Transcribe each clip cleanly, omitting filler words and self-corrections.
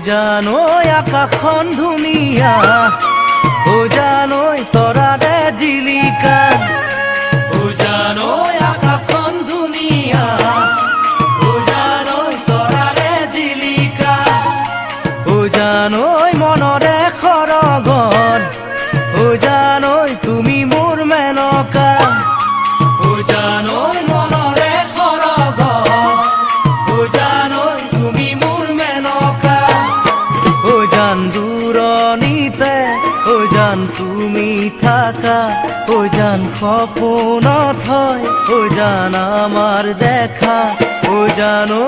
জানৈ আকাশখন ধুনীয়া ও জানৈ তৰাৰে জিলিকা ও জানৈ আকাশখন ধুনীয়া ও জানৈ তৰাৰে জিলিকা ও জানৈ মনৰে সৰগৰ ও জানৈ তুমি মোৰ মেনকা ও জানৈ মনৰে সৰগৰ ও জানৈ তুমি মোৰ মেনকা ও জান দূৰণিতে ও জান তুমি থাকা ও জান সপোনত হয় ও জান আমার দেখা ও জানো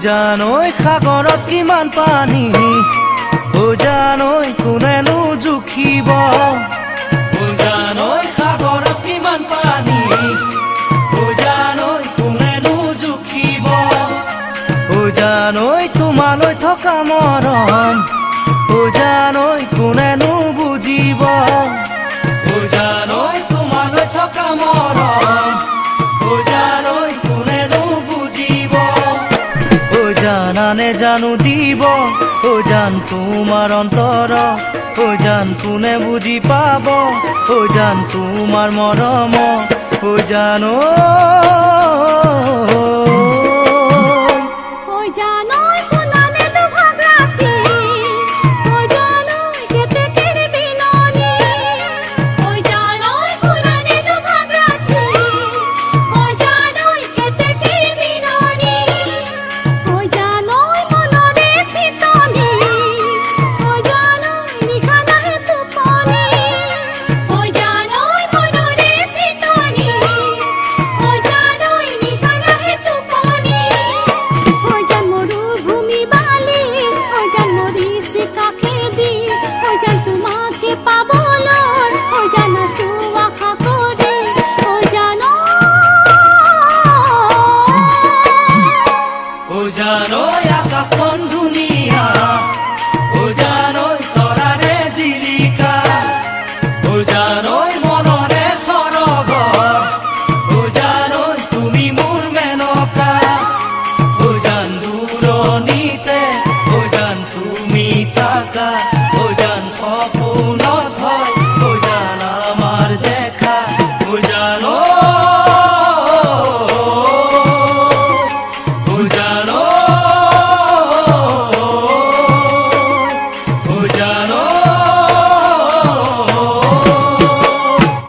জানৈ সাগৰত কিমান পানী ও জানৈ কোনেনো জুখিব ও জানৈ সাগৰত কিমান পানী ও জানৈ কোনেনো জুখিব ও জানৈ তোমালৈ থকা মৰম ও জানৈ কোনেনো বুজিব ও জানৈ তোমালৈ থকা মৰম ও জানৈ কোনেনো বুজিব জানানে জানো দিব ও জান তোমার অন্তর ও জান কোনে বুঝি পাব ও জান তোমার মরম ও জানো